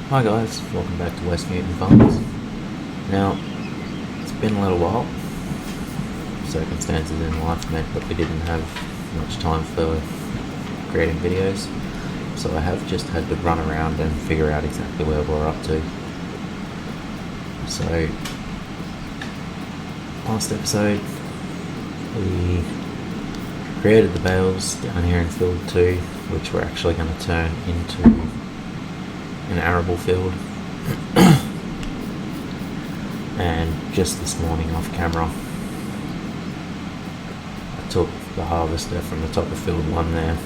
Hi guys, welcome back to West Newton Farms. Now, it's been a little while. Circumstances in life meant that we didn't have much time for creating videos, so I have just had to run around and figure out exactly where we're up to. So, last episode, we created the bales down here in field 2, which we're actually going to turn into an arable field. And just this morning off camera, I took the harvester from the top of field 1 there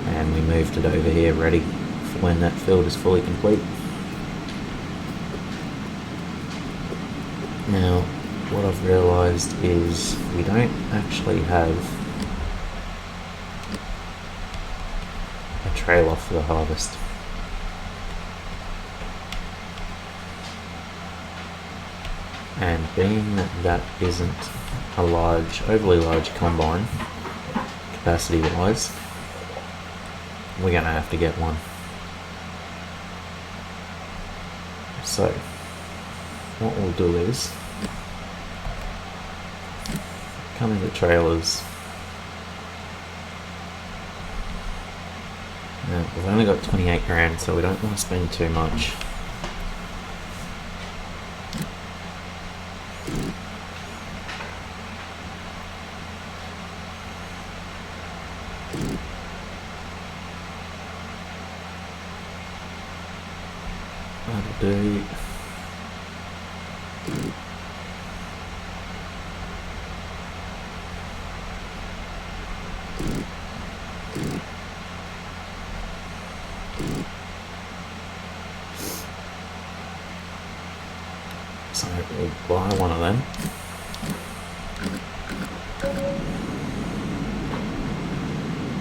and we moved it over here ready for when that field is fully complete. Now, what I've realised is we don't actually have a trailer for the harvest. And being that that isn't a overly large combine, capacity wise, we're going to have to get one. So, what we'll do is, come into trailers. Now, we've only got 28 grand, so we don't want to spend too much. That'll do. So we'll buy one of them.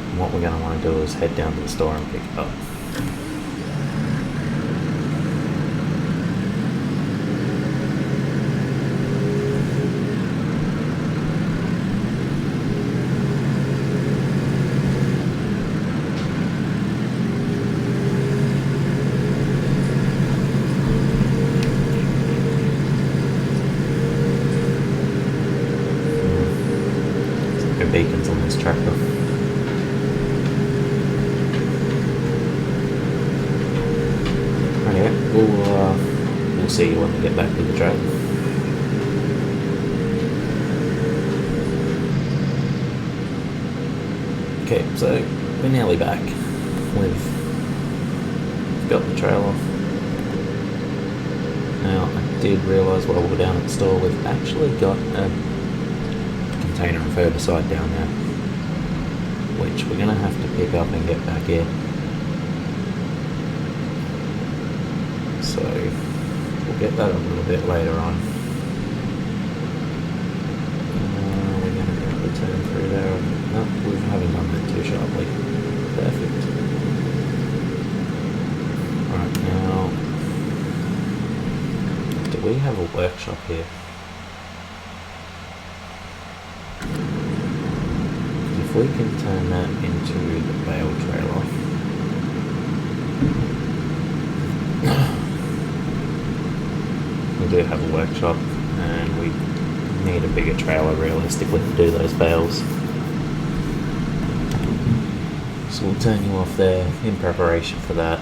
And what we're going to want to do is head down to the store and pick it up. Beacons on this tractor. Right, we'll see you when we get back to the trailer. Okay, so we're nearly back. We've got the trailer. Now, I did realise while we were down at the store, we've actually got a container of herbicide down there, which we're going to have to pick up and get back here. So we'll get that a little bit later on. We're going to be able to turn through there. No, we haven't done that too sharply. Perfect. Alright, now, do we have a workshop here? If we can turn that into the bale trailer, we do have a workshop and we need a bigger trailer realistically to do those bales. So we'll turn you off there in preparation for that.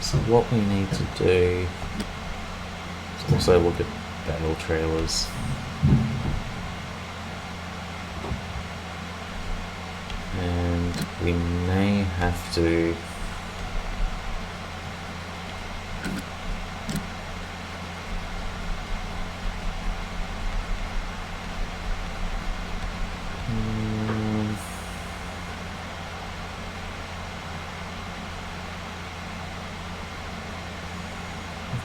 So what we need to do is also look at bale trailers. And we may have to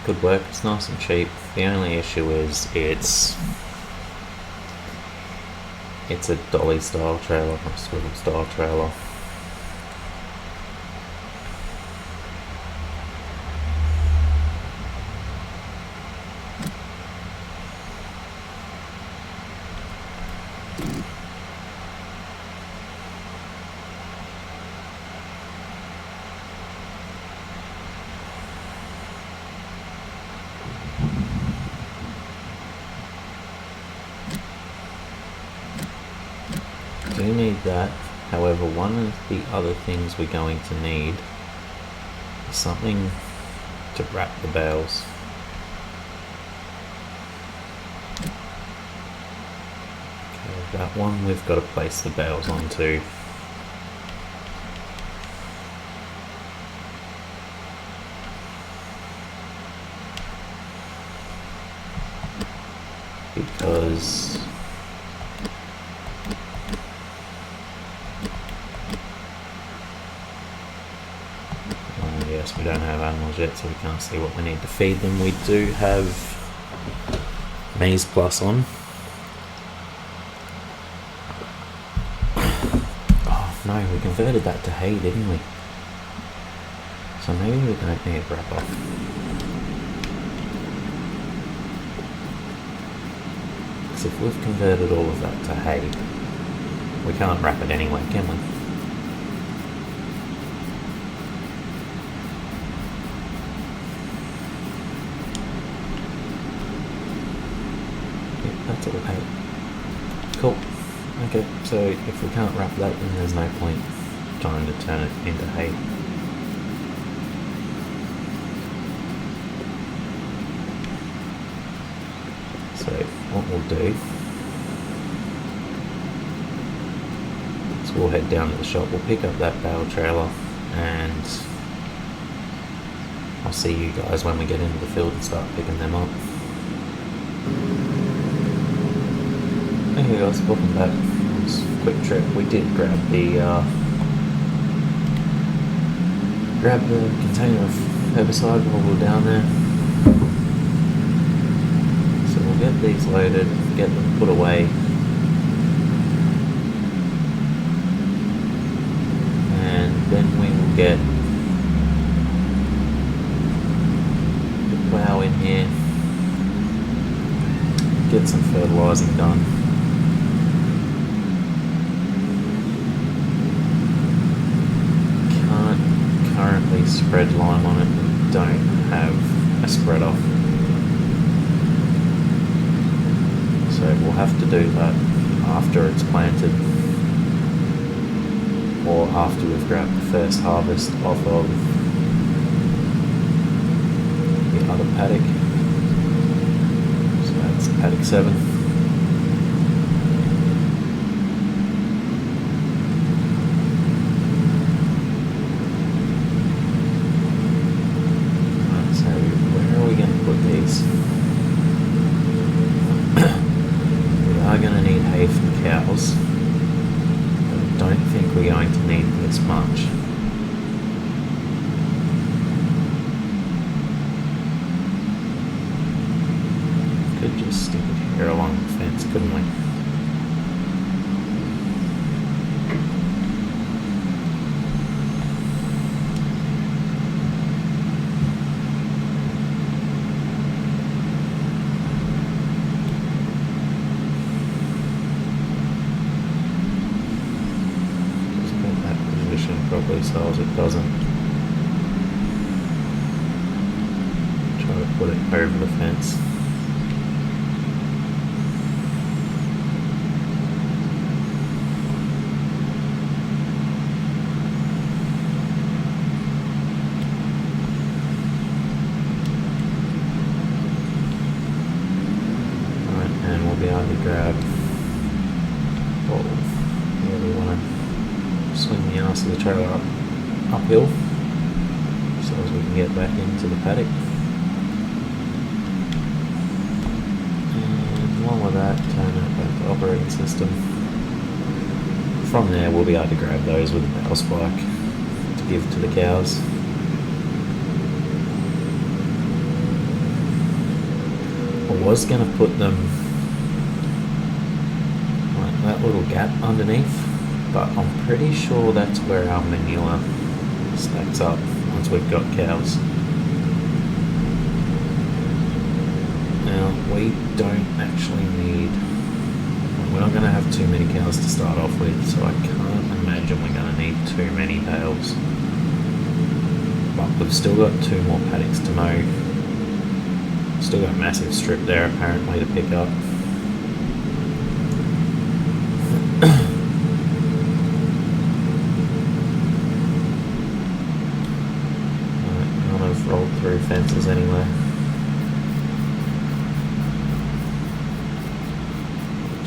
could work. It's nice and cheap. The only issue is it's a dolly style trailer, not a swivel style trailer. do need that. However, one of the other things we're going to need is something to wrap the bales. Okay, that one we've got to place the bales onto. Because yes, we don't have animals yet, so we can't see what we need to feed them. We do have Maize Plus on. Oh no, we converted that to hay, didn't we? So maybe we don't need wrap off. Because if we've converted all of that to hay, we can't wrap it anyway, can we? That's all hay. Cool. Okay, so if we can't wrap that, then there's no point trying to turn it into hay. So what we'll do is we'll head down to the shop, we'll pick up that bale trailer, and I'll see you guys when we get into the field and start picking them up. Hey guys, welcome back. It was a quick trip. We did grab the container of herbicide while we were down there. So we'll get these loaded, get them put away, and then we will get the plough in here, get some fertilising done. Currently spread lime on it, we don't have a spreader, so we'll have to do that after it's planted or after we've grabbed the first harvest off of the other paddock. So that's paddock 7. Cows, but I don't think we're going to need this much. Could just stick it here along the fence, couldn't we? Properly so as it doesn't try to put it over the fence. Alright, and we'll be able to grab we want to swing the arse of the trailer uphill so as we can get back into the paddock. And along with that, turn that back to operating system. From there we'll be able to grab those with a bale spike to give to the cows. I was going to put them like that little gap underneath, but I'm pretty sure that's where our manure stacks up once we've got cows. Now, we don't actually need, we're not going to have too many cows to start off with, so I can't imagine we're going to need too many bales. But we've still got 2 more paddocks to mow. Still got a massive strip there apparently to pick up.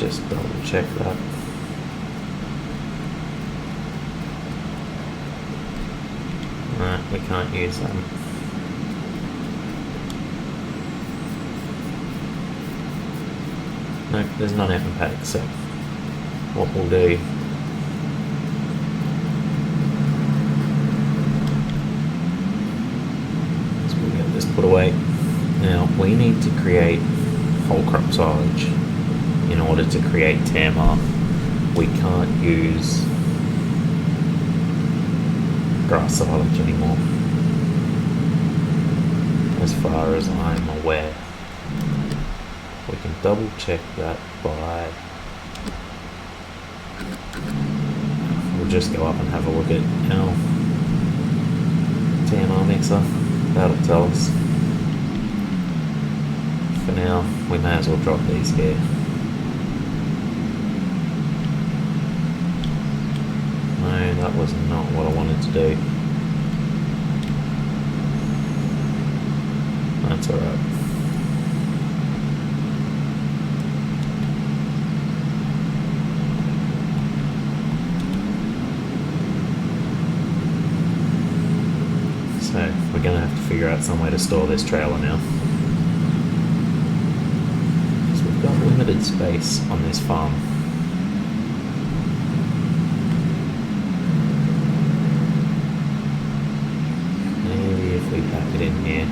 just double check that. No, we can't use them. No, there's none out in paddock, so what we'll do is we'll get this put away. Now we need to create whole crop silage in order to create tamar. We can't use grass silage anymore, as far as I'm aware. We can double check that by, we'll just go up and have a look at our TMR mixer. That'll tell us. For now, we may as well drop these here. No, that was not what I wanted to do. That's alright. So we're going to have to figure out some way to store this trailer now. So we've got limited space on this farm. Maybe if we pack it in here.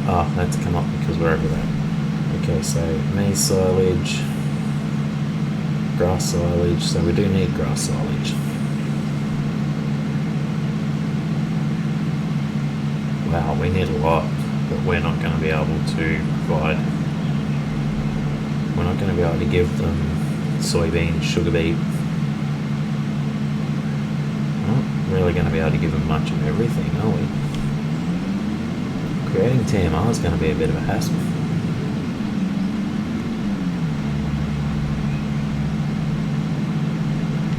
Oh, that's come up because we're over there. Okay, so maize silage, grass silage, so we do need grass silage. Wow, we need a lot, but we're not going to be able to provide. We're not going to be able to give them soybean, sugar beet. We're not really going to be able to give them much of everything, are we? Creating TMR is going to be a bit of a hassle.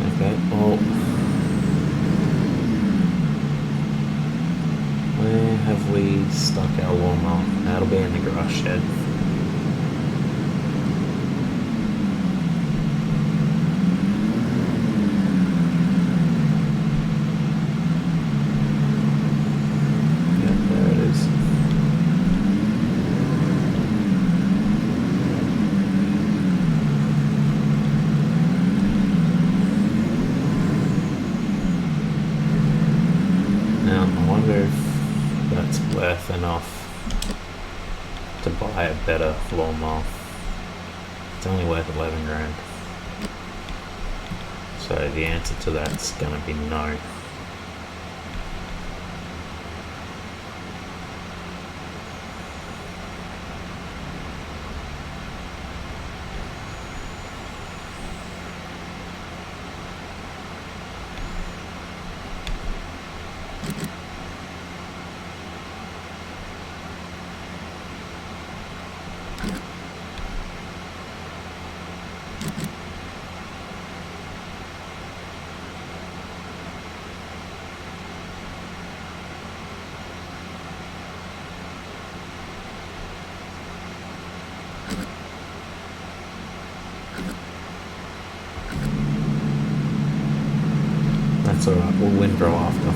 Okay, well, where have we stuck our lawnmower? That'll be in the grass shed. Enough to buy a better lawnmower. It's only worth 11 grand. So the answer to that's going to be no. That's alright, we'll windrow after.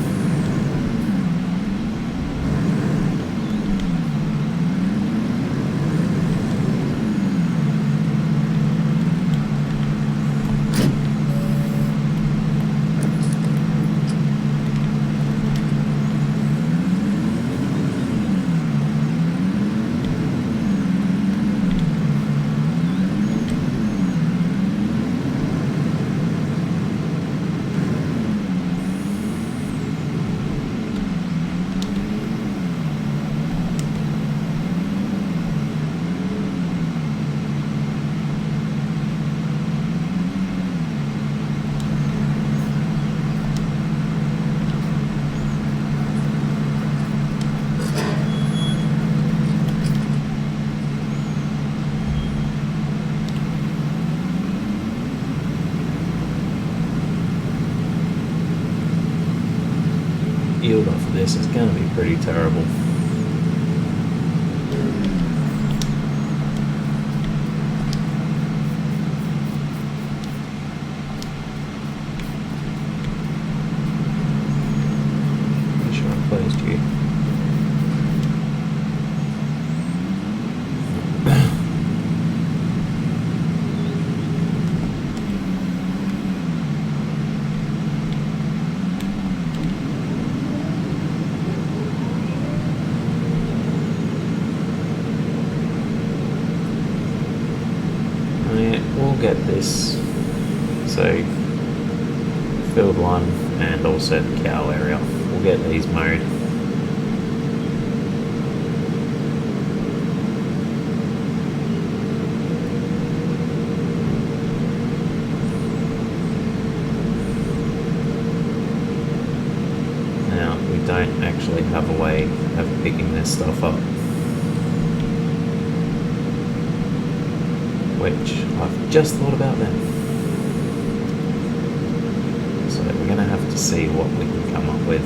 yield off of this is going to be pretty terrible. Make sure I closed you. We'll get this, so field 1 and also the cow area, we'll get these mowed. Now we don't actually have a way of picking this stuff up, which I've just thought about then. So we're going to have to see what we can come up with.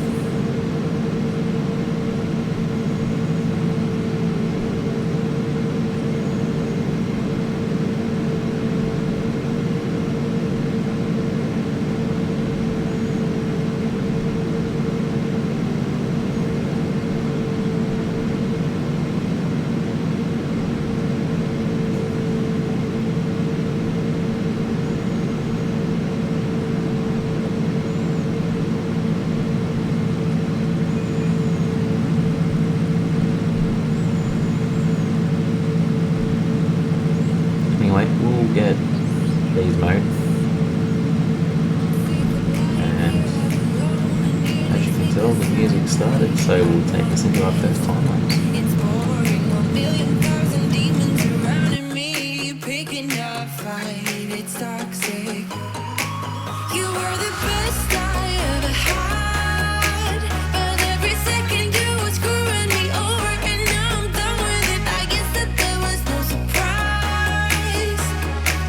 We'll get these mowed, and as you can tell the music started, so we'll take this into our first time lapse. It's boring, a million thousand demons surrounding me, picking up fight, it's toxic. You were the best I ever had, but every second you were screwing me over, and now I'm done with it. I guess that there was no surprise,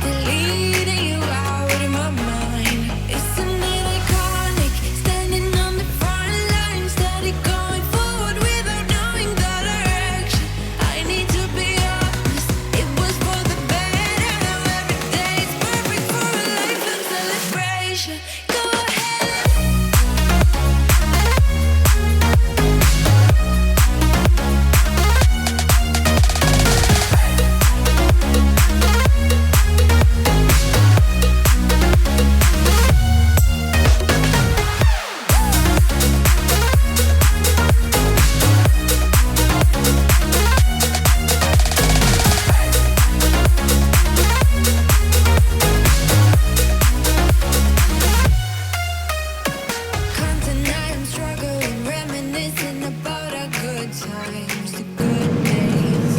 deleting you out of my mind. Isn't it iconic, standing on the front line, steady going forward without knowing the direction. I need to be honest, it was for the better. Now every day is perfect for a lifelong celebration. Go ahead. Can't deny I'm struggling, reminiscing about our good times, the good days,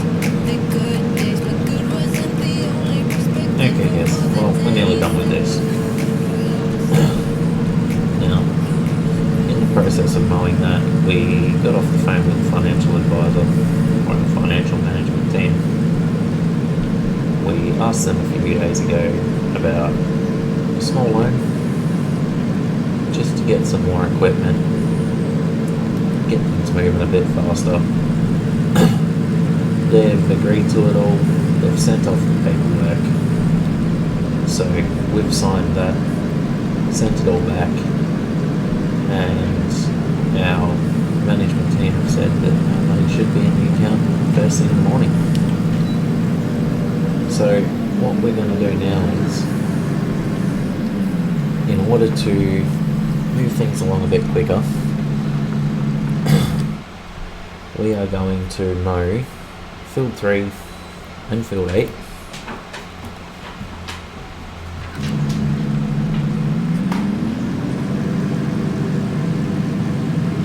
but good wasn't the only perspective. Okay, yes, well, we're nearly done with this. Now, in the process of mowing that, we got off the phone with the financial advisor, or the financial management team. We asked them a few days ago about a small loan, just to get some more equipment, get things moving a bit faster. They've agreed to it all, they've sent off the paperwork, so we've signed that, sent it all back, and our management team have said that our money should be in the account first thing in the morning. So what we're going to do now is, in order to move things along a bit quicker, we are going to mow field 3 and field 8.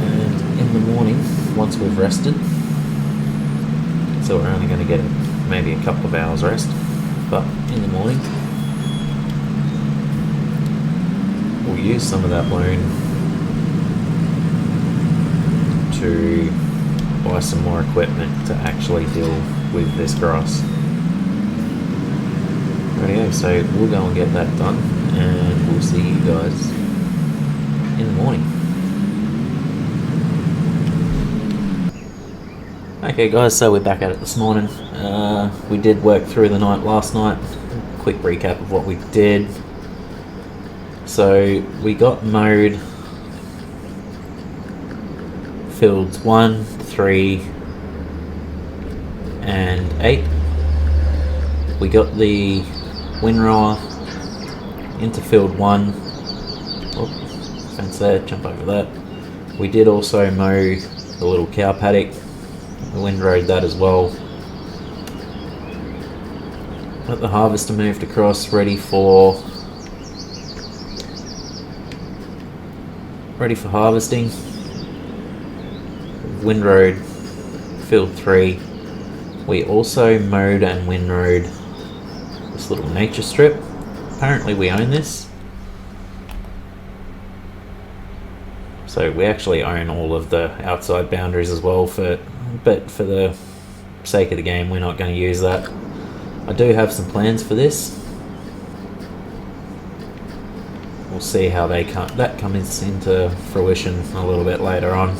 And in the morning, once we've rested, so we're only going to get maybe a couple of hours rest, but in the morning we'll use some of that loan to buy some more equipment to actually deal with this grass. Rightio, so we'll go and get that done, and we'll see you guys in the morning. Okay guys, so we're back at it this morning. We did work through the night last night. Quick recap of what we did. So we got mowed fields 1, 3 and 8. We got the windrower into field 1. Oh, fence there, jump over that. We did also mow the little cow paddock. We windrowed that as well. Got the harvester moved across, ready for harvesting. Windrowed field 3. We also mowed and windrowed this little nature strip. Apparently we own this. So we actually own all of the outside boundaries as well, but for the sake of the game we're not going to use that. I do have some plans for this. We'll see how that comes into fruition a little bit later on.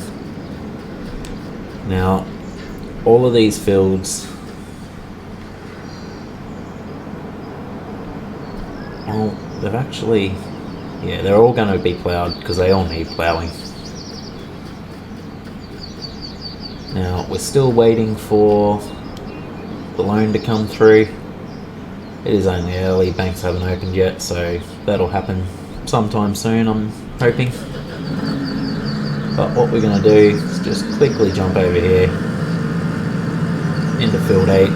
Now, all of these fields, well, they've actually, yeah, they're all going to be ploughed because they all need ploughing. Now, we're still waiting for the loan to come through. It is only early, banks haven't opened yet, so that'll happen sometime soon, I'm hoping. But what we're going to do is just quickly jump over here into field 8.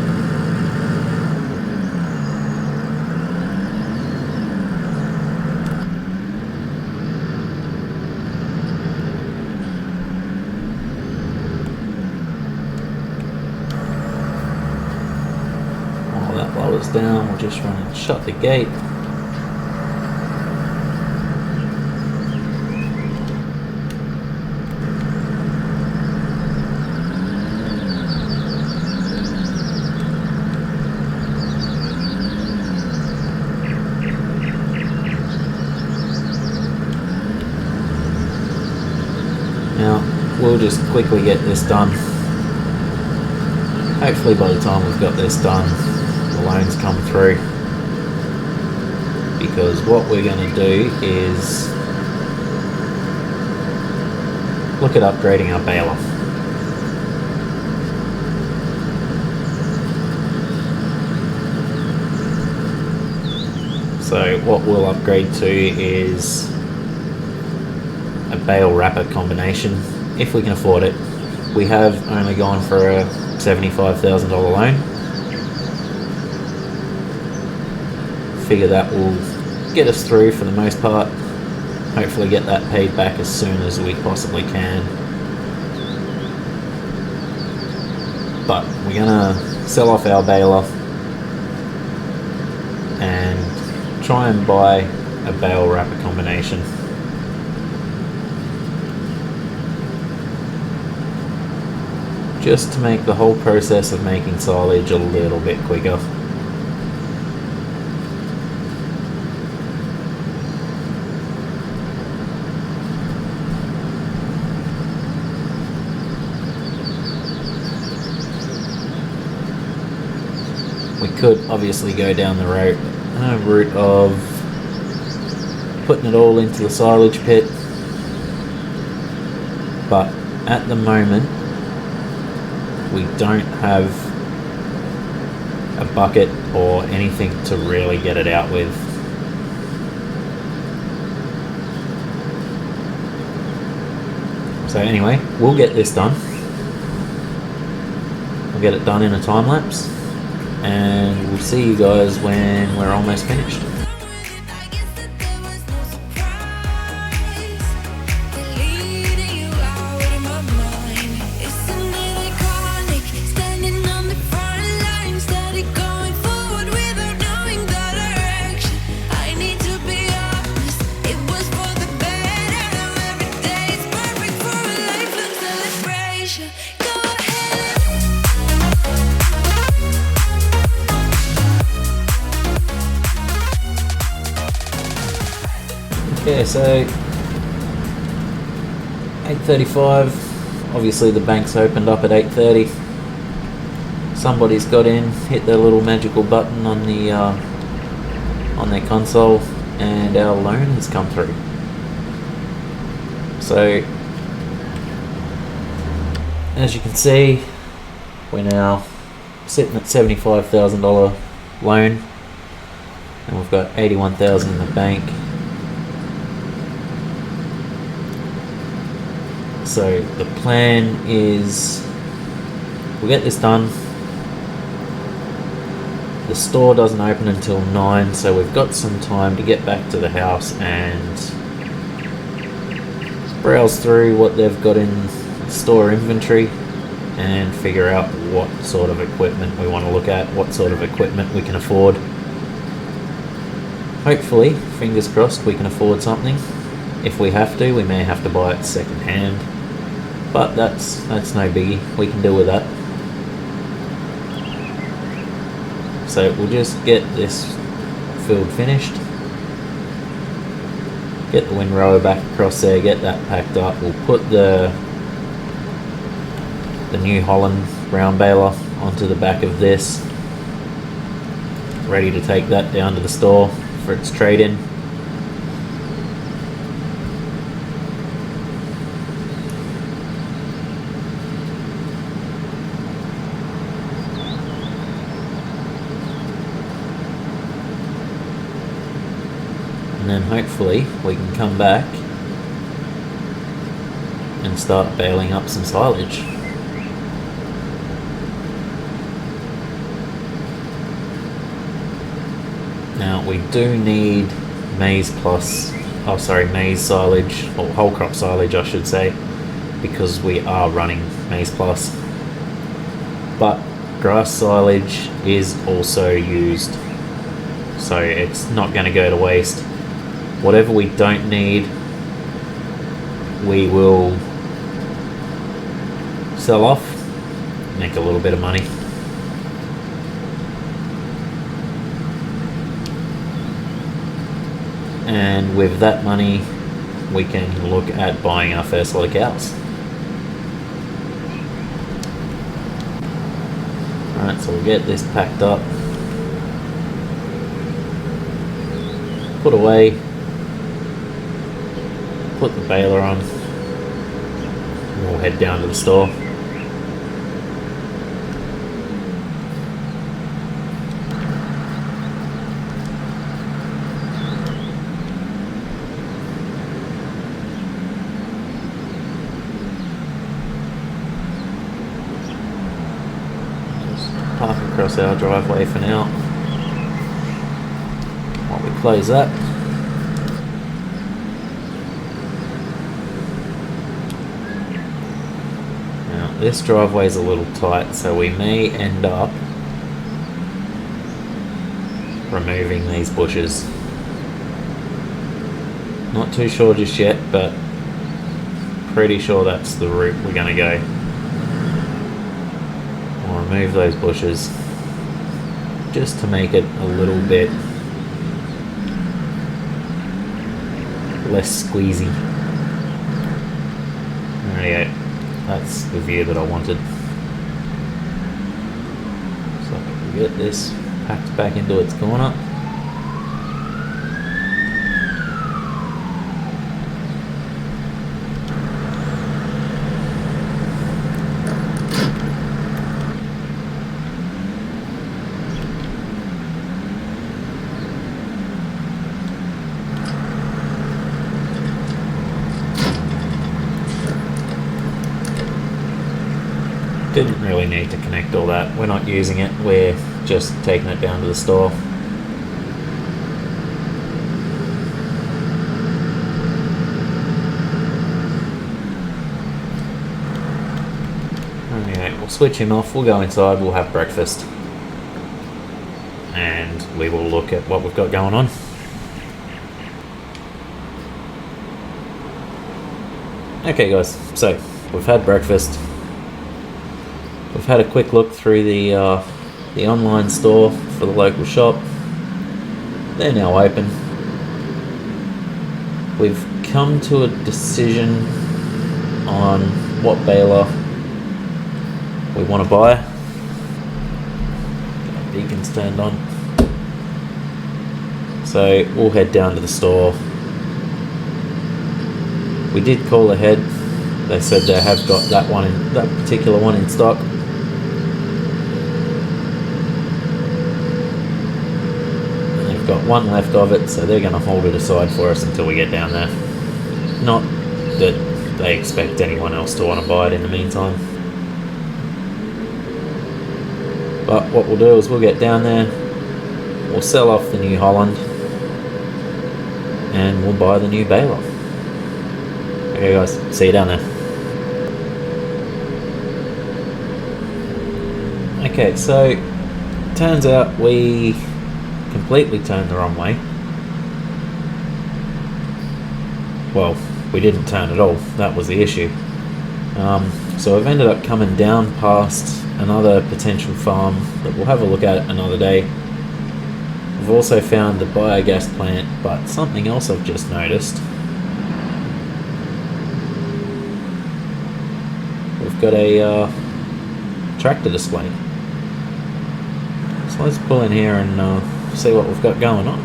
While that lowers down, we'll just run and shut the gate. Now, we'll just quickly get this done. Hopefully by the time we've got this done, the loans come through. Because what we're going to do is look at upgrading our baler. So what we'll upgrade to is a bale wrapper combination, if we can afford it. We have only gone for a $75,000 loan. Figure that will get us through for the most part. Hopefully get that paid back as soon as we possibly can. But we're gonna sell off our baler and try and buy a bale wrapper combination. Just to make the whole process of making silage a little bit quicker. We could obviously go down the route of putting it all into the silage pit, but at the moment we don't have a bucket or anything to really get it out with. So anyway, we'll get this done. We'll get it done in a time lapse, and we'll see you guys when we're almost finished. Yeah, so 8:35. Obviously the banks opened up at 8:30. somebody's got in, hit their little magical button on the on their console, and our loan has come through. So as you can see, we're now sitting at $75,000 loan, and we've got $81,000 in the bank. So the plan is we'll get this done. The store doesn't open until 9, so we've got some time to get back to the house and browse through what they've got in store inventory and figure out what sort of equipment we want to look at, what sort of equipment we can afford. Hopefully, fingers crossed, we can afford something. If we have to, we may have to buy it second hand, but that's no biggie. We can deal with that. So we'll just get this field finished, get the windrower back across there, get that packed up. We'll put the New Holland round baler onto the back of this, ready to take that down to the store for its trade-in. And then hopefully we can come back and start baling up some silage. Now we do need maize silage, or whole crop silage I should say, because we are running maize plus. But grass silage is also used, so it's not going to go to waste. Whatever we don't need, we will sell off, make a little bit of money. And with that money, we can look at buying our first lot of cows. Alright, so we'll get this packed up, put away, put the baler on, and we'll head down to the store. Just park across our driveway for now while we close that. This driveway is a little tight, so we may end up removing these bushes. Not too sure just yet, but pretty sure that's the route we're going to go. We'll remove those bushes just to make it a little bit less squeezy. There you go. That's the view that I wanted. So we'll get this packed back into its corner. Didn't really need to connect all that. We're not using it. We're just taking it down to the store. Okay, we'll switch him off. We'll go inside. We'll have breakfast. And we will look at what we've got going on. Okay guys, so we've had breakfast. We've had a quick look through the online store for the local shop. They're now open. We've come to a decision on what baler we want to buy. beacon's turned on. So we'll head down to the store. We did call ahead. They said they have got that particular one in stock. And they've got one left of it, so they're going to hold it aside for us until we get down there. Not that they expect anyone else to want to buy it in the meantime. But what we'll do is we'll get down there, we'll sell off the New Holland, and we'll buy the new baler. Okay guys, see you down there. Okay, so turns out we completely turned the wrong way. Well, we didn't turn at all, that was the issue. So I've ended up coming down past another potential farm that we'll have a look at another day. We've also found the biogas plant, but something else I've just noticed. We've got a tractor display. So let's pull in here and see what we've got going on.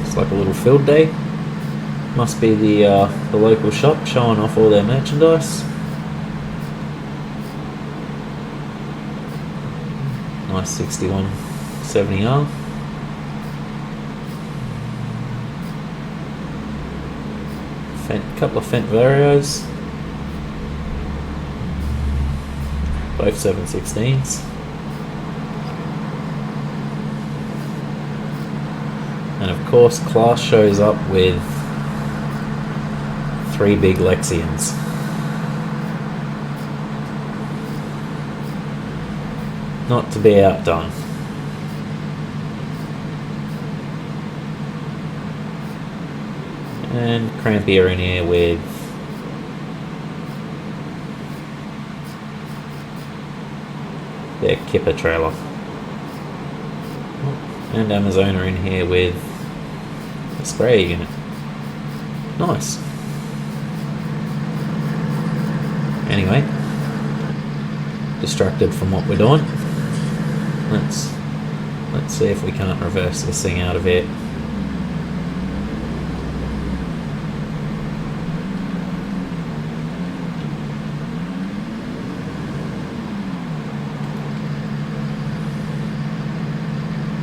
It's like a little field day. Must be the local shop showing off all their merchandise. Nice 6170R. Couple of Fent Varios. Both 716s. And of course, Class shows up with 3 big Lexians. Not to be outdone. And Crampy are in here with their Kipper trailer. And Amazon are in here with a sprayer unit. Nice. Anyway, distracted from what we're doing. Let's see if we can't reverse this thing out of here.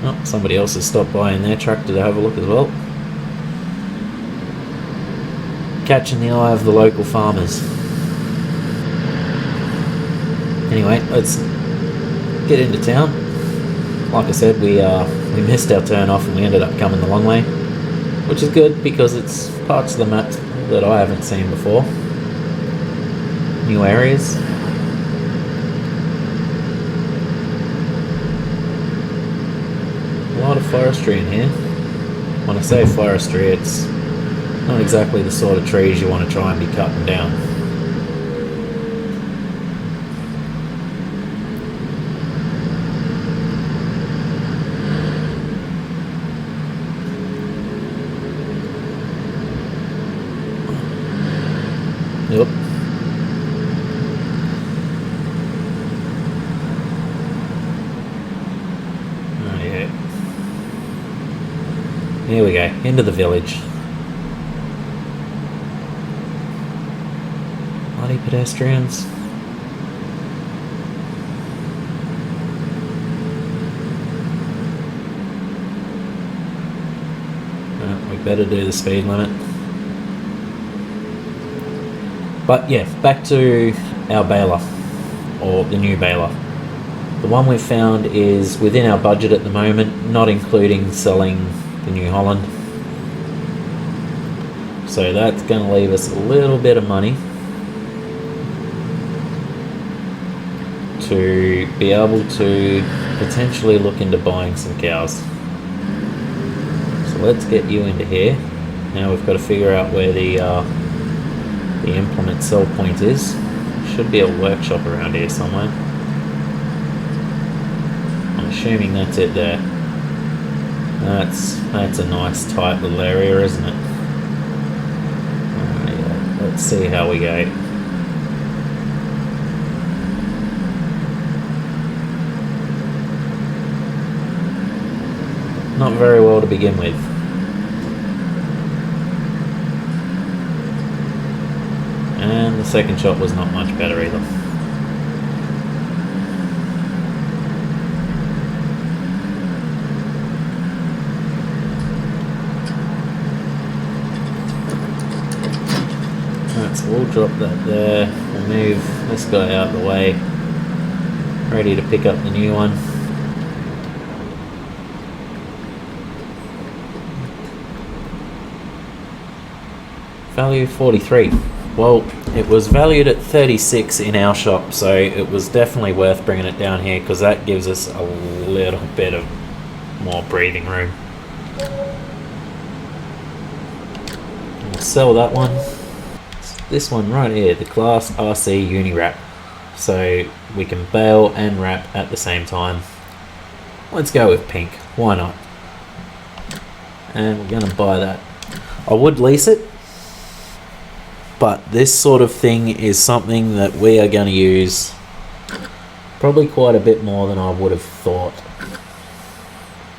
Oh, somebody else has stopped by in their tractor to have a look as well. Catching the eye of the local farmers. Anyway, let's get into town. Like I said, we missed our turn off and we ended up coming the long way, which is good because it's parts of the map that I haven't seen before. New areas. A lot of forestry in here. When I say forestry, it's not exactly the sort of trees you want to try and be cutting down. Yep. Oh yeah. Here we go, into the village. Bloody pedestrians. We better do the speed limit. But yeah, back to our baler, or the new baler. The one we've found is within our budget at the moment, not including selling the New Holland. So that's going to leave us a little bit of money to be able to potentially look into buying some cows. So let's get you into here. Now we've got to figure out where the implement sell point is. Should be a workshop around here somewhere. I'm assuming that's it there. That's a nice tight little area, isn't it? Yeah. Let's see how we go. not very well to begin with. And the second shot was not much better either. Alright, so we'll drop that there. We'll move this guy out of the way. Ready to pick up the new one. Value 43. Well, it was valued at 36 in our shop, so it was definitely worth bringing it down here because that gives us a little bit of more breathing room. We'll sell that one. This one right here, the Class RC Uni Wrap. So we can bail and wrap at the same time. Let's go with pink, why not? And we're gonna buy that. I would lease it, but this sort of thing is something that we are going to use probably quite a bit more than I would have thought.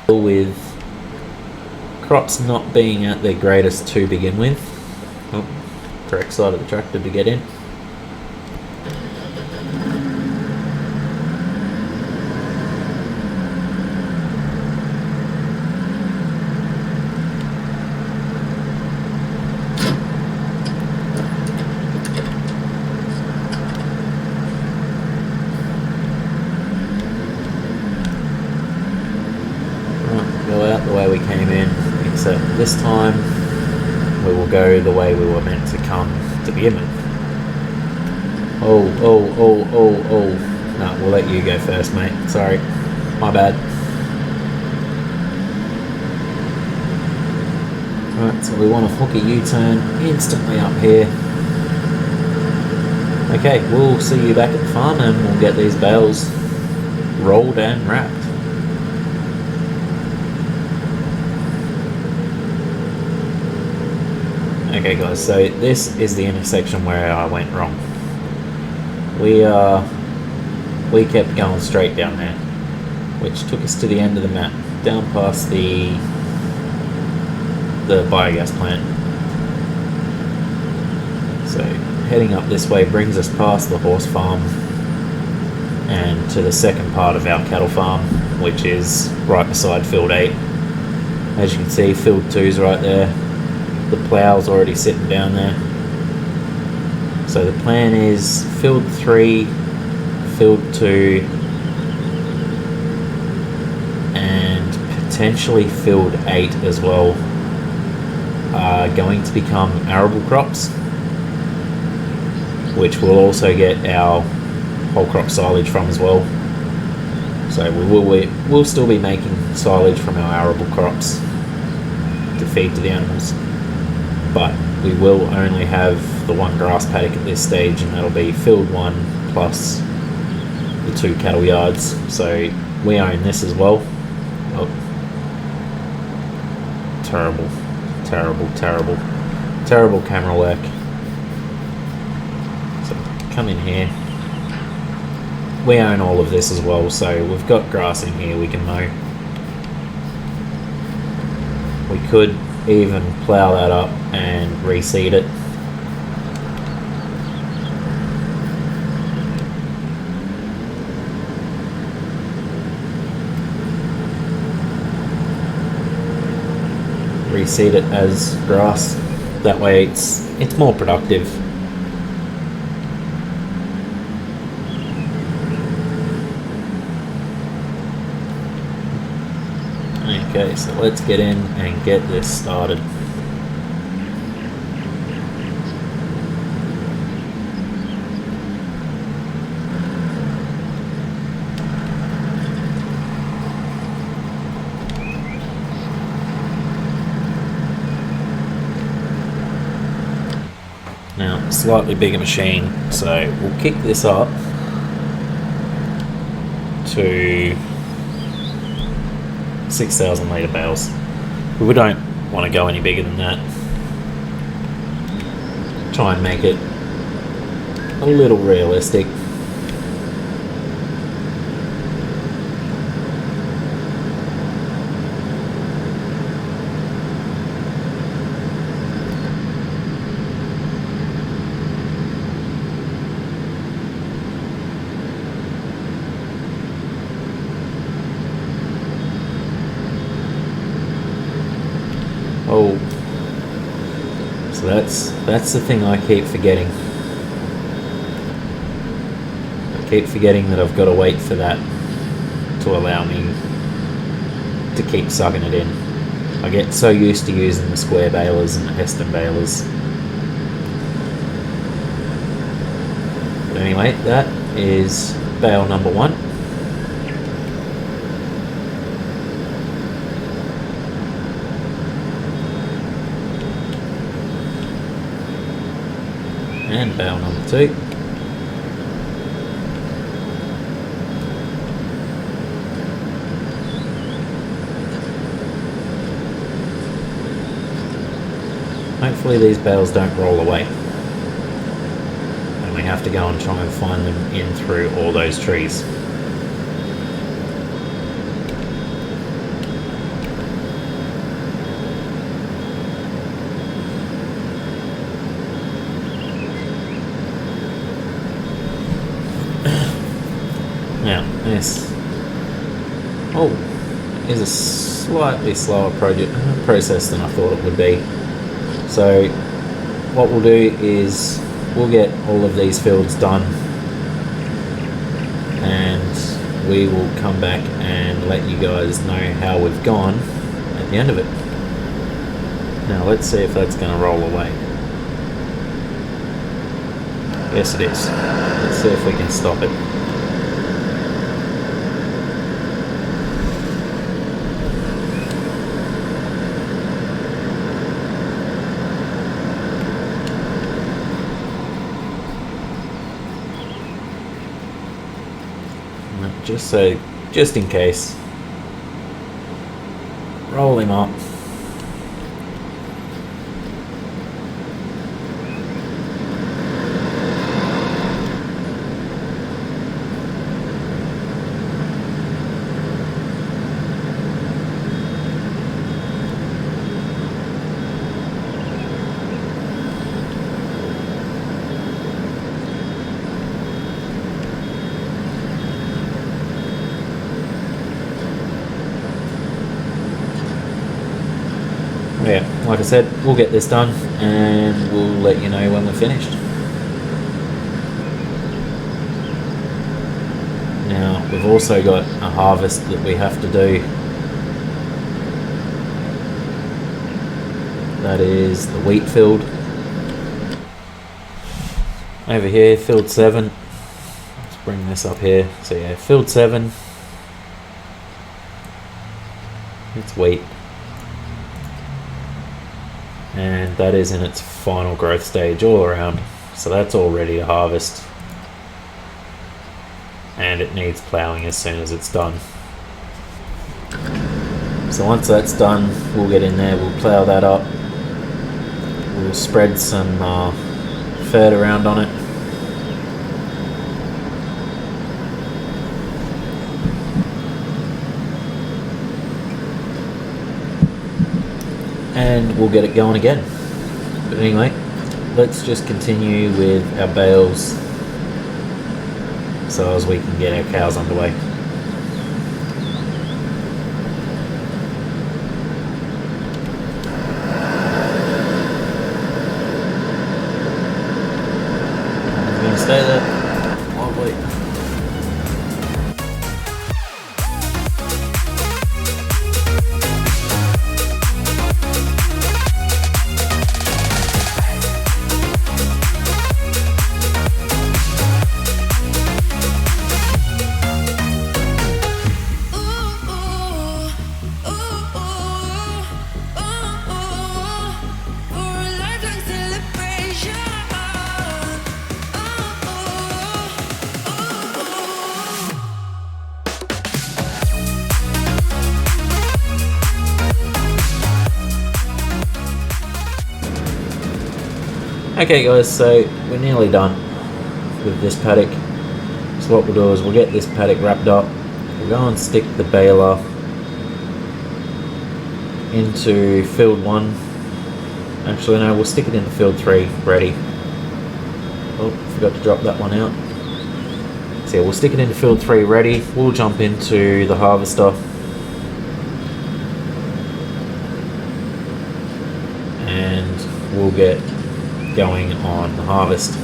With crops not being at their greatest to begin with. Oh, correct side of the tractor to get in. We came in, except this time we will go the way we were meant to come to begin with. Oh. No, we'll let you go first, mate. Sorry, my bad. Right, so we want to hook a U-turn instantly up here. Okay, we'll see you back at the farm and we'll get these bales rolled and wrapped. Okay guys, so this is the intersection where I went wrong. We kept going straight down there, which took us to the end of the map, down past the biogas plant. So heading up this way brings us past the horse farm and to the second part of our cattle farm, which is right beside field 8. As you can see, field 2 is right there. The plough's already sitting down there. So the plan is field 3, field 2, and potentially field 8 as well are going to become arable crops, which we'll also get our whole crop silage from as well. So we'll still be making silage from our arable crops to feed to the animals. But we will only have the one grass paddock at this stage, and that'll be field 1 plus the 2 cattle yards. So we own this as well. Oh. Terrible camera work. So come in here. We own all of this as well, so we've got grass in here we can mow. We could even plough that up and reseed it. Reseed it as grass. That way it's more productive. Okay, so let's get in and get this started. Now, slightly bigger machine, so we'll kick this up to 6,000 litre bales. We don't want to go any bigger than that. Try and make it a little realistic. That's the thing I keep forgetting. I keep forgetting that I've got to wait for that to allow me to keep sucking it in. I get so used to using the square balers and the Heston balers. But anyway, that is bale number 1. And bale number 2. Hopefully these bales don't roll away and we have to go and try and find them in through all those trees. Now this is a slightly slower process than I thought it would be. So what we'll do is we'll get all of these fields done and we will come back and let you guys know how we've gone at the end of it. Now let's see if that's going to roll away. Yes, it is. Let's see if we can stop it. Just in case, roll him up. Yeah, like I said, we'll get this done and we'll let you know when we're finished. Now, we've also got a harvest that we have to do. That is the wheat field. Over here, field 7. Let's bring this up here. So yeah, field 7. It's wheat. And that is in its final growth stage all around, so that's all ready to harvest and it needs ploughing as soon as it's done. So once that's done, we'll get in there, we'll plough that up, we'll spread some fert around on it, and we'll get it going again. But anyway, let's just continue with our bales so as we can get our cows underway. I'm going to stay there. I'll wait. Okay guys, so we're nearly done with this paddock. So what we'll do is we'll get this paddock wrapped up, we'll go and stick the baler into field 1. Actually no, we'll stick it into field 3 ready. Oh, forgot to drop that one out. So yeah, we'll stick it into field 3 ready, we'll jump into the harvester and we'll get going on the harvest.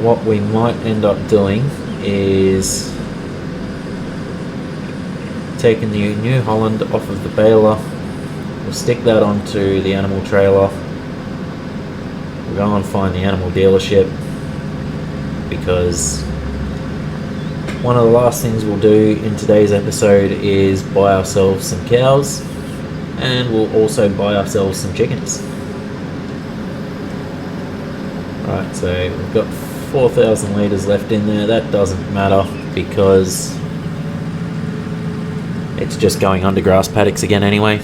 What we might end up doing is taking the New Holland off of the baler, we'll stick that onto the animal trailer, we'll go and find the animal dealership, because one of the last things we'll do in today's episode is buy ourselves some cows, and we'll also buy ourselves some chickens. Right, so we've got 4,000 litres left in there. That doesn't matter because it's just going under grass paddocks again anyway.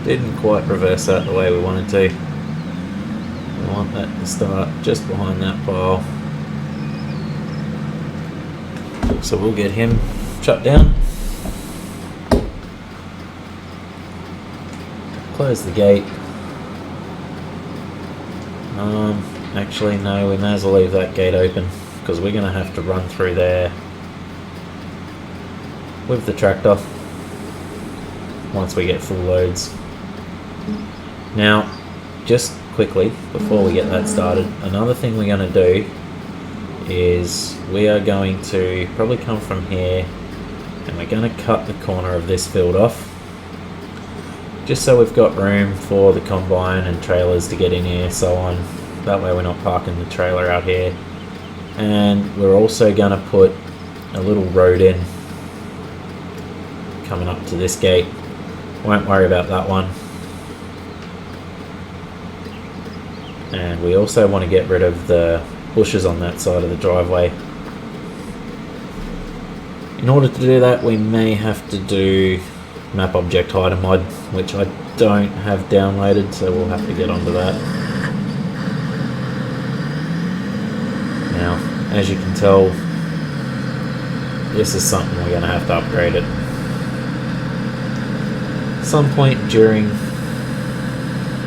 Didn't quite reverse that the way we wanted to. We want that to start just behind that pile. So we'll get him shut down. Close the gate. Actually no, we may as well leave that gate open because we're going to have to run through there with the tractor once we get full loads. Now, just quickly, before we get that started, another thing we're going to do is we are going to probably come from here and we're going to cut the corner of this field off just so we've got room for the combine and trailers to get in here, so on. That way we're not parking the trailer out here. And we're also going to put a little road in coming up to this gate. Won't worry about that one. And we also want to get rid of the bushes on that side of the driveway. In order to do that, we may have to do map object hider mod, which I don't have downloaded, so we'll have to get onto that. Now, as you can tell, this is something we're going to have to upgrade at some point during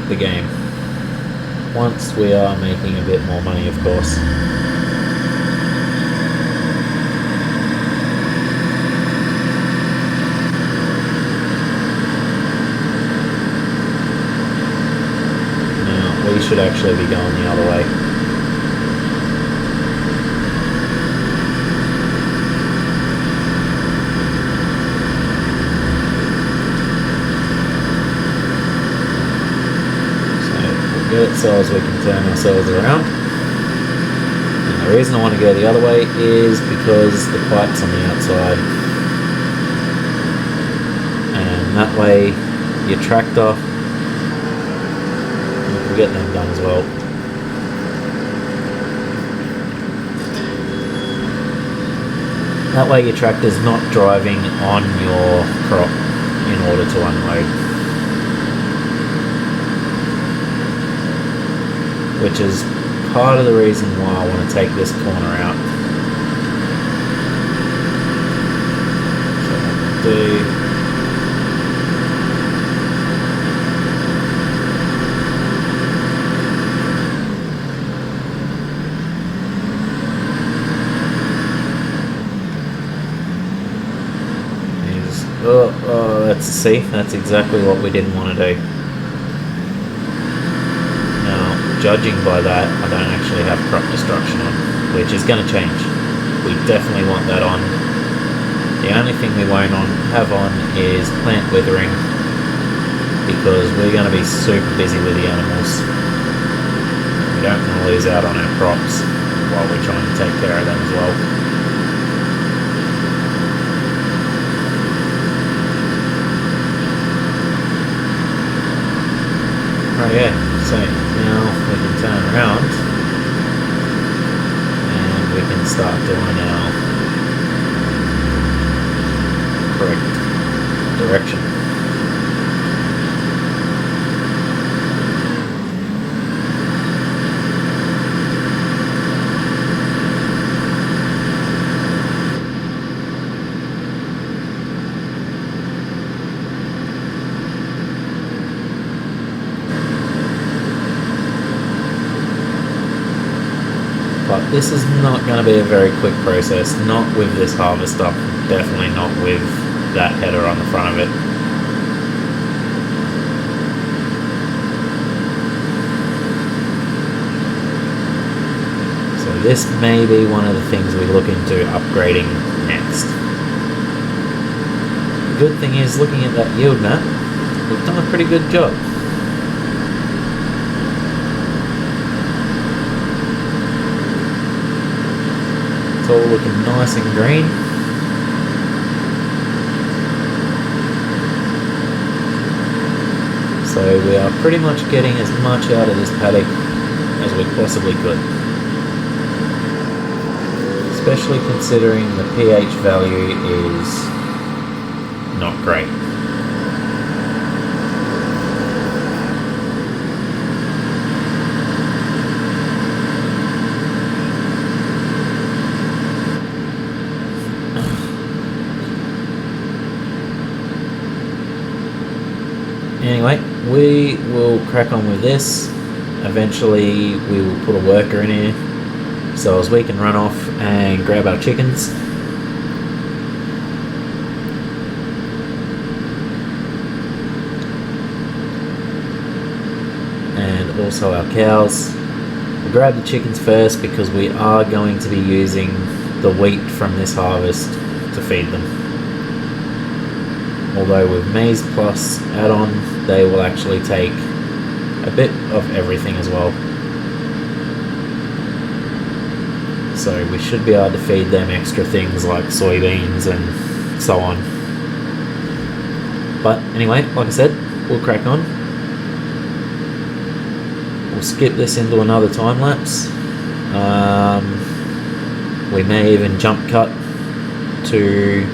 the game. Once we are making a bit more money, of course. Now, we should actually be going the other way. Get it so as we can turn ourselves around. And the reason I want to go the other way is because the pipe's on the outside, and that way your tractor, we'll get them done as well. That way your tractor's not driving on your crop in order to unload, which is part of the reason why I want to take this corner out. So what we'll do is, that's exactly what we didn't want to do. Judging by that, I don't actually have crop destruction on, which is going to change. We definitely want that on. The only thing we won't have on is plant withering, because we're going to be super busy with the animals. We don't want to lose out on our crops while we're trying to take care of them as well. Oh yeah, so now we can turn around and we can start doing our correct direction. But this is not going to be a very quick process, not with this harvester, definitely not with that header on the front of it. So this may be one of the things we look into upgrading next. The good thing is, looking at that yield map, we've done a pretty good job. It's all looking nice and green. So we are pretty much getting as much out of this paddock as we possibly could. Especially considering the pH value is not great. Anyway, we will crack on with this. Eventually we will put a worker in here so as we can run off and grab our chickens. And also our cows. We'll grab the chickens first because we are going to be using the wheat from this harvest to feed them. Although with Maize Plus add-on, they will actually take a bit of everything as well. So we should be able to feed them extra things like soybeans and so on. But anyway, like I said, we'll crack on. We'll skip this into another time lapse. We may even jump cut to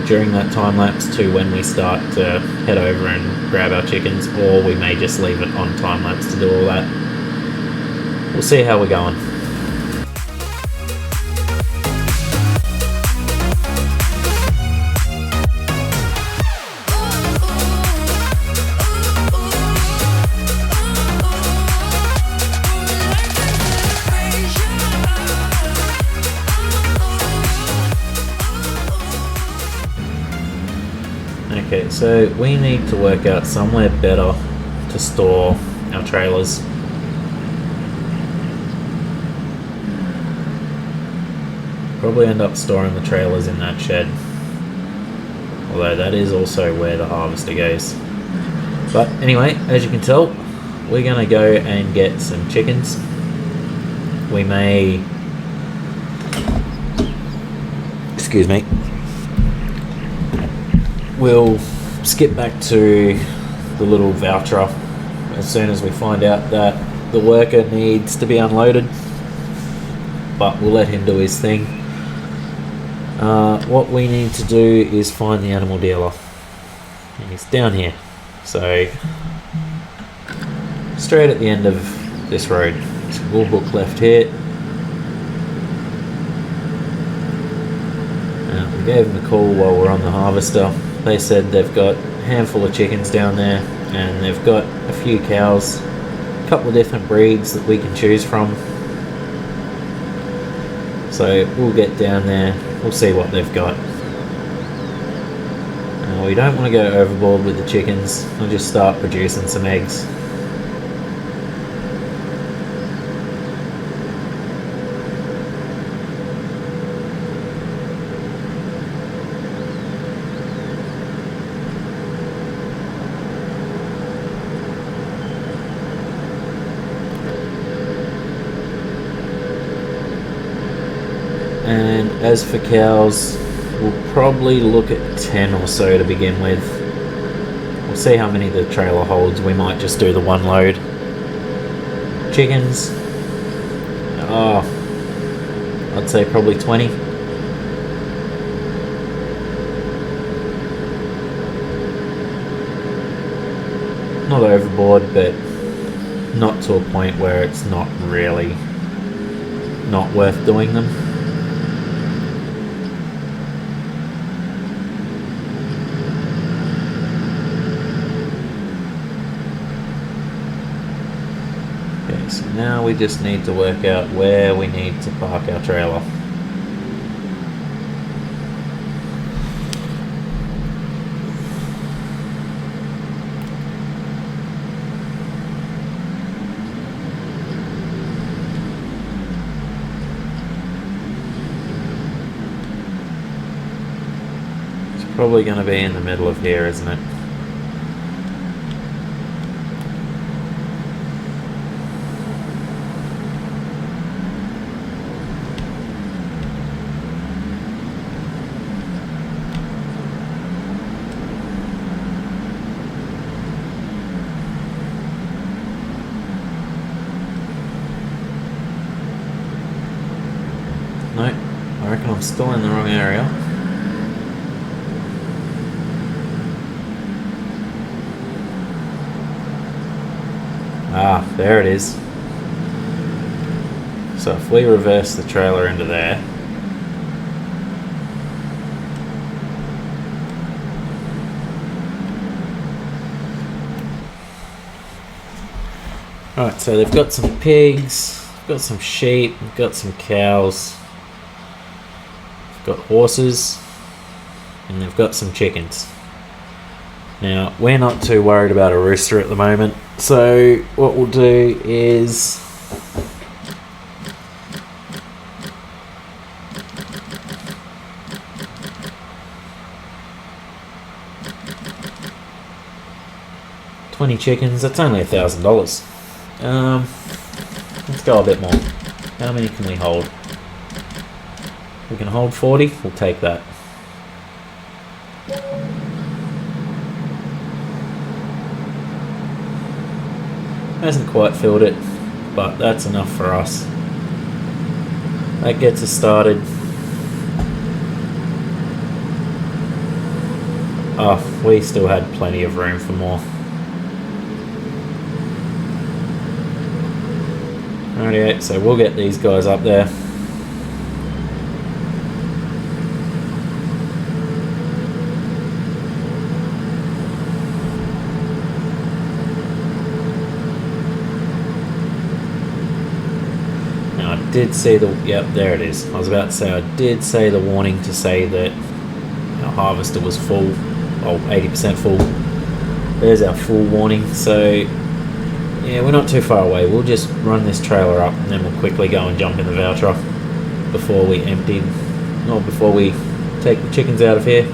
during that time lapse to when we start to head over and grab our chickens, or we may just leave it on time lapse to do all that. We'll see how we're going. Okay, so we need to work out somewhere better to store our trailers. Probably end up storing the trailers in that shed. Although that is also where the harvester goes. But anyway, as you can tell, we're going to go and get some chickens. We may... Excuse me. We'll skip back to the little voucher as soon as we find out that the worker needs to be unloaded, but we'll let him do his thing. What we need to do is find the animal dealer. He's down here, so straight at the end of this road. So we'll hook left here. We gave them a call while we're on the harvester. They said they've got a handful of chickens down there and they've got a few cows, a couple of different breeds that we can choose from. So we'll get down there, we'll see what they've got. We don't want to go overboard with the chickens, we'll just start producing some eggs. And as for cows, we'll probably look at 10 or so to begin with. We'll see how many the trailer holds. We might just do the one load. Chickens, I'd say probably 20. Not overboard, but not to a point where it's not really not worth doing them. So now we just need to work out where we need to park our trailer. It's probably going to be in the middle of here, isn't it? No, I reckon I'm still in the wrong area. Ah, there it is. So if we reverse the trailer into there, right, so they've got some pigs, got some sheep, got some cows, got horses, and they've got some chickens. Now, we're not too worried about a rooster at the moment, so what we'll do is $20 chickens, that's only $1,000. Let's go a bit more. How many can we hold? We can hold 40, we'll take that. Hasn't quite filled it, but that's enough for us. That gets us started. Oh, we still had plenty of room for more. Alright, so we'll get these guys up there. Now I did see the, yep, there it is. I was about to say, I did say the warning to say that our harvester was full, oh, 80% full. There's our full warning, so yeah, we're not too far away. We'll just run this trailer up and then we'll quickly go and jump in the vow truck before we empty, or before we take the chickens out of here.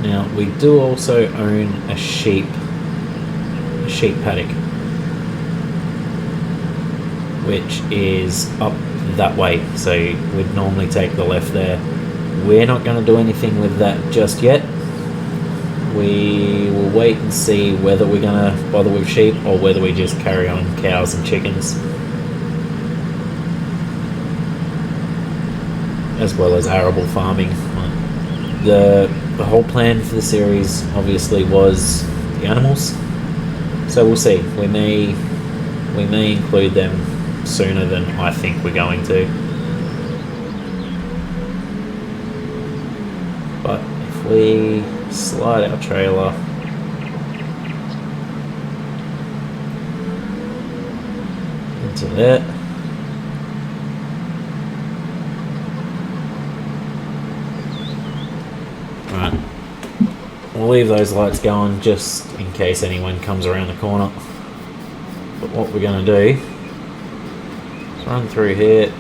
Now, we do also own a sheep paddock, which is up that way, so we'd normally take the left there. We're not going to do anything with that just yet. We will wait and see whether we're going to bother with sheep or whether we just carry on cows and chickens, as well as arable farming. The whole plan for the series obviously was the animals. So we'll see. We may include them sooner than I think we're going to. But if we slide our trailer into there. Right. We'll leave those lights going just in case anyone comes around the corner. But what we're going to do is run through here.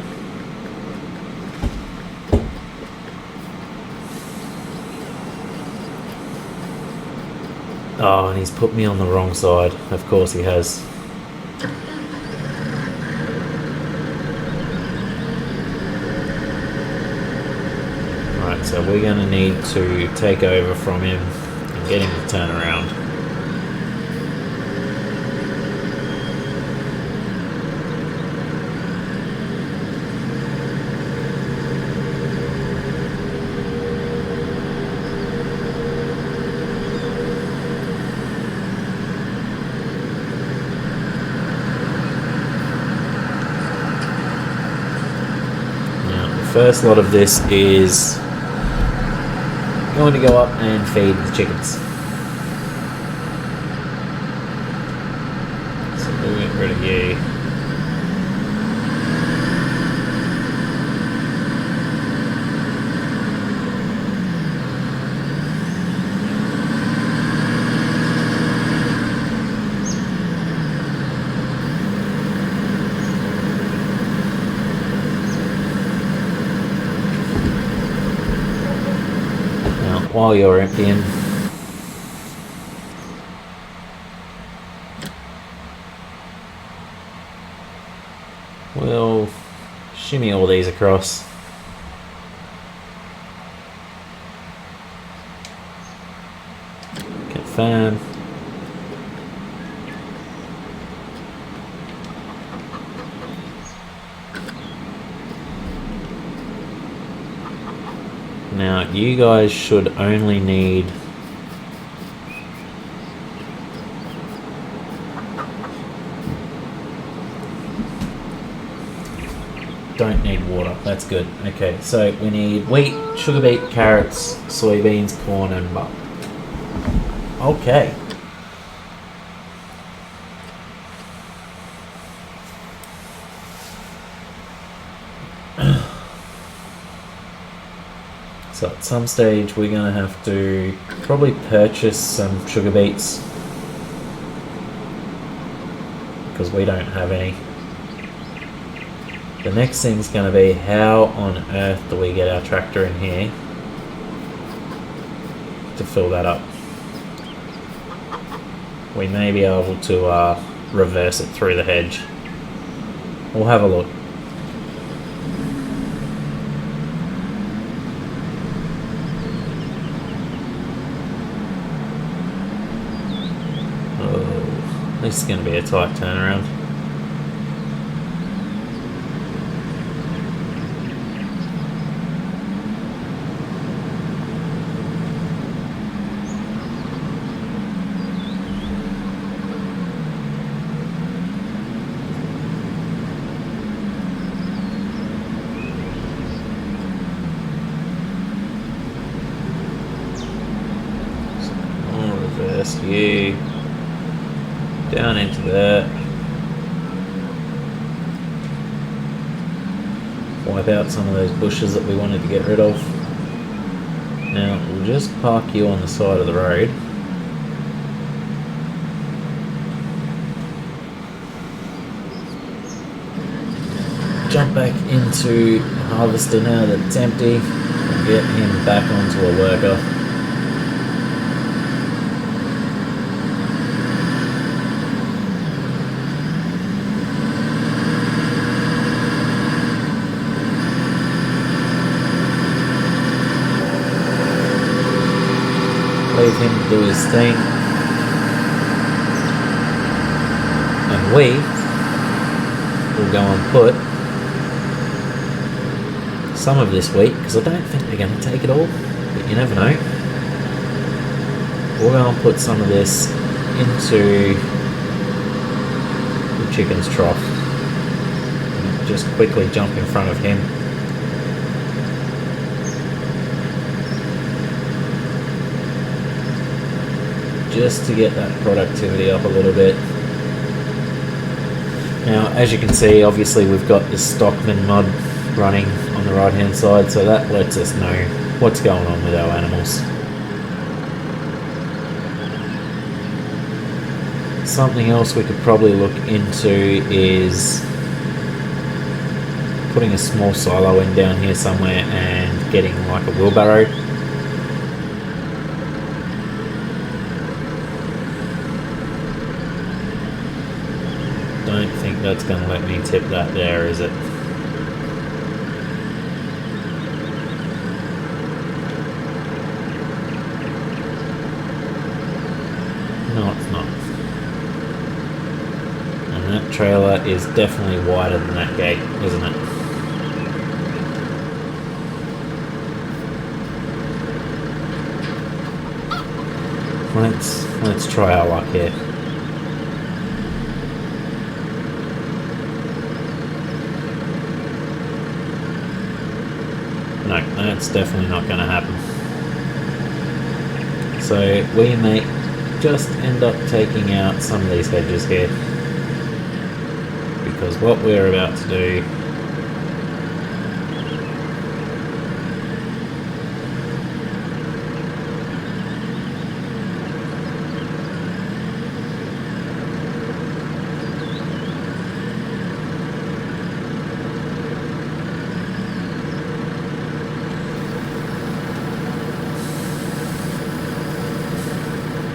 Oh, and he's put me on the wrong side. Of course he has. Right, so we're going to need to take over from him and get him to turn around. first lot of this is going to go up and feed the chickens. So we'll get rid of you. While you're emptying, we'll shimmy all these across. Confirm. Now, you guys should only need don't need water. That's good. Okay, so we need wheat, sugar beet, carrots, soybeans, corn, and butter. Okay. So at some stage we're going to have to probably purchase some sugar beets because we don't have any. The next thing's going to be how on earth do we get our tractor in here to fill that up. We may be able to reverse it through the hedge. We'll have a look. This is going to be a tight turnaround. So I'll reverse you. Down into that. Wipe out some of those bushes that we wanted to get rid of. Now we'll just park you on the side of the road. Jump back into the harvester now that it's empty and get him back onto a worker. Leave him to do his thing, and we will go and put some of this wheat, because I don't think they're going to take it all, but you never know. We'll go and put some of this into the chicken's trough. And just quickly jump in front of him. Just to get that productivity up a little bit. Now, as you can see, obviously we've got the Stockman mud running on the right hand side, so that lets us know what's going on with our animals. Something else we could probably look into is putting a small silo in down here somewhere and getting like a wheelbarrow. Don't think that's going to let me tip that there, is it? No, it's not. And that trailer is definitely wider than that gate, isn't it? Let's try our luck here. No, that's definitely not going to happen. So we may just end up taking out some of these hedges here, because what we're about to do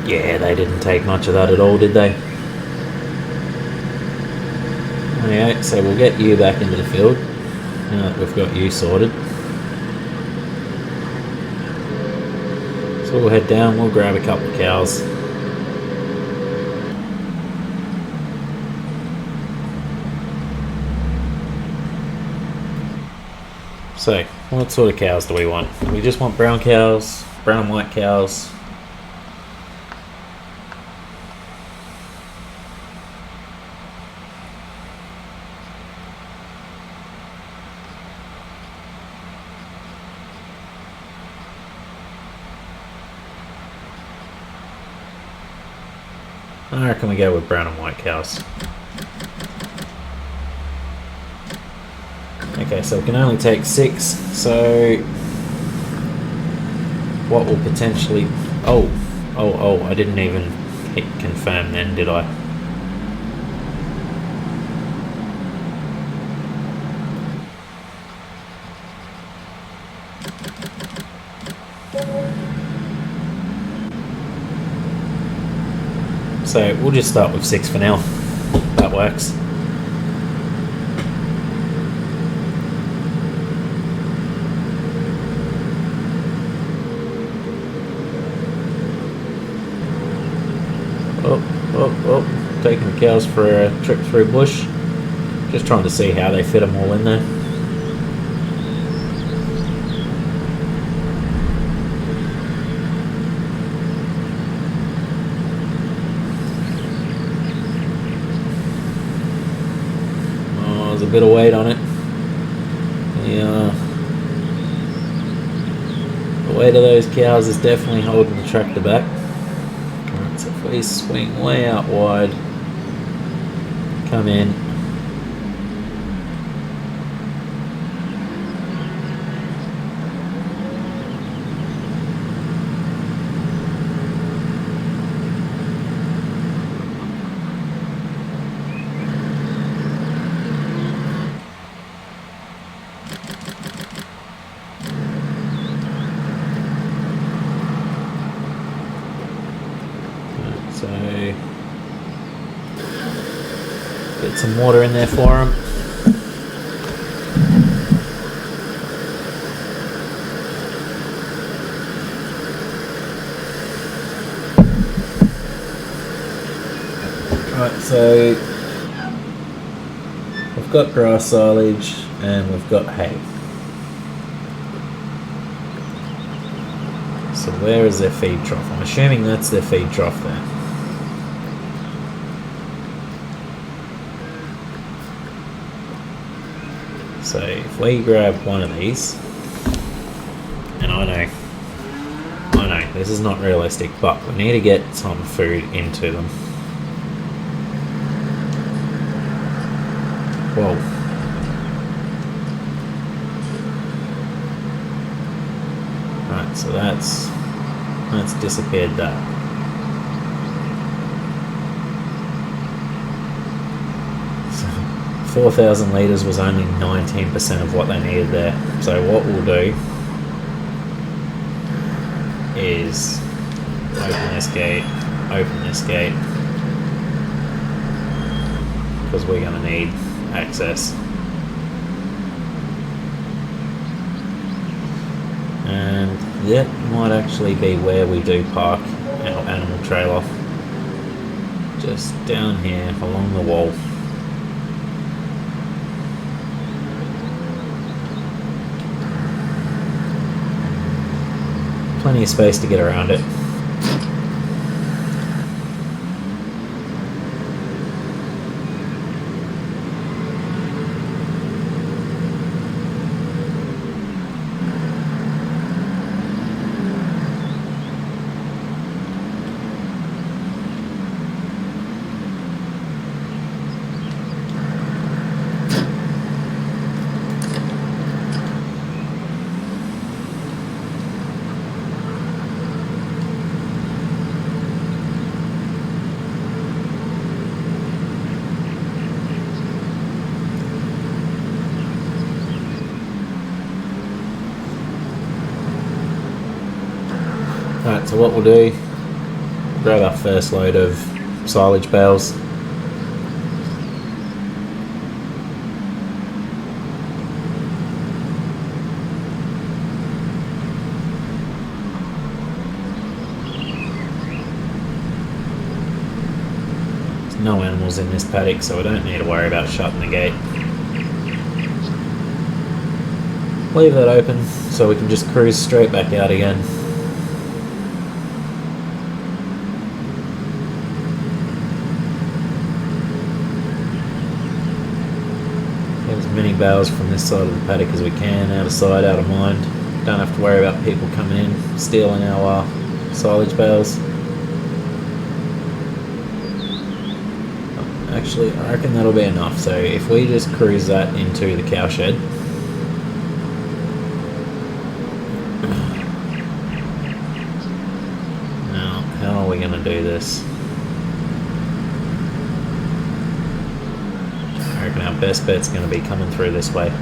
yeah, they didn't take much of that at all, did they? Okay, so we'll get you back into the field now that we've got you sorted. So we'll head down, we'll grab a couple of cows. So, what sort of cows do we want? We just want brown cows, brown and white cows. I reckon we go with brown and white cows. Okay, so we can only take 6, so what will potentially... Oh, I didn't even hit confirm then, did I? So we'll just start with 6 for now. That works. Oh, taking the cows for a trip through bush. Just trying to see how they fit them all in there. Oh, there's a bit of weight on it. Yeah. The weight of those cows is definitely holding the tractor back. So if we swing way out wide, come in. So get some water in there for them. Right, so we've got grass silage and we've got hay. So where is their feed trough? I'm assuming that's their feed trough there. So if we grab one of these, and I know this is not realistic, but we need to get some food into them. Whoa. Right, so that's disappeared that. So 4,000 litres was only 19% of what they needed there. So what we'll do is open this gate, because we're going to need access. And that might actually be where we do park our animal trailer, just down here along the wall. Plenty of space to get around it. Alright, so what we'll do, grab our first load of silage bales. There's no animals in this paddock, so we don't need to worry about shutting the gate. Leave that open so we can just cruise straight back out again. Get as many bales from this side of the paddock as we can, out of sight, out of mind. Don't have to worry about people coming in, stealing our silage bales. Actually, I reckon that'll be enough. So if we just cruise that into the cow shed. Now, how are we going to do this? I reckon our best bet's going to be coming through this way.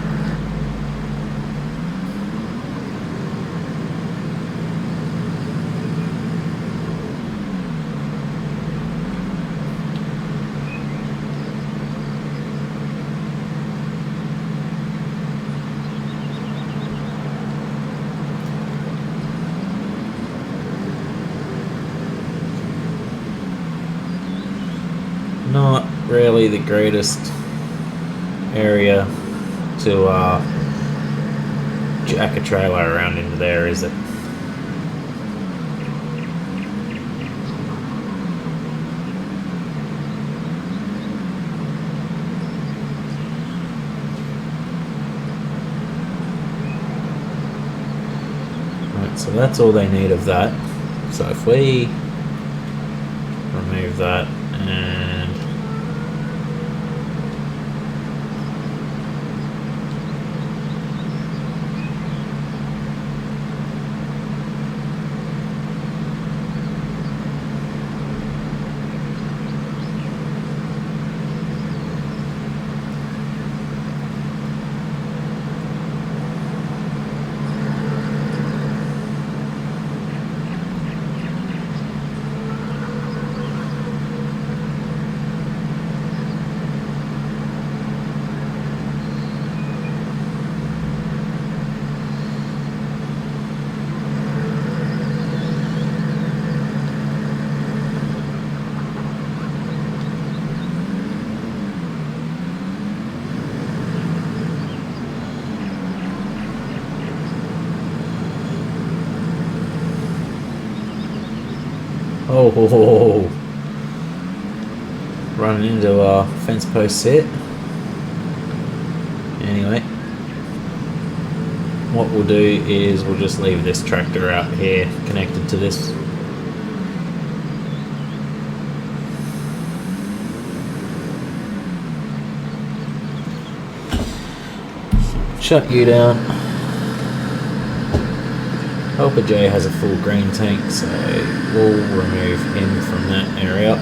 Not really the greatest area to jack a trailer around into there, is it? Right, so that's all they need of that. So if we remove that and oh, running into our fence post set. Anyway, what we'll do is we'll just leave this tractor out here connected to this. Shut you down. Helper J has a full green tank, so we'll remove him from that area.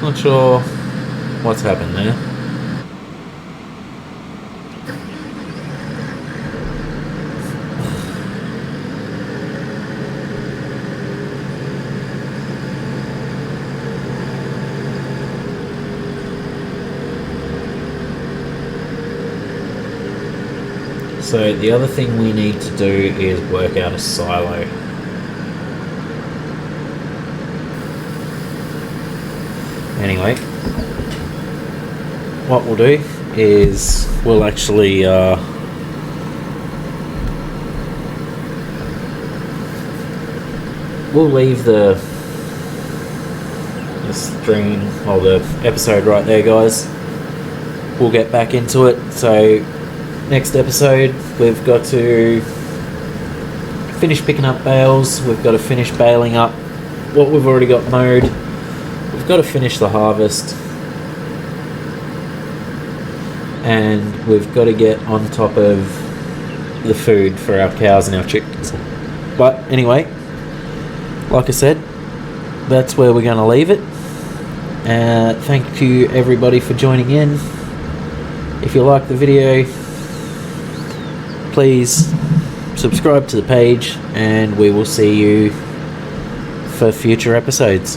Not sure what's happened there. So the other thing we need to do is work out a silo. Anyway, what we'll do is we'll actually we'll leave the stream or the episode right there, guys. We'll get back into it. So next episode we've got to finish picking up bales, we've got to finish baling up what we've already got mowed, we've got to finish the harvest, and we've got to get on top of the food for our cows and our chickens. But anyway, like I said, that's where we're going to leave it. Thank you everybody for joining in. If you like the video, please subscribe to the page, and we will see you for future episodes.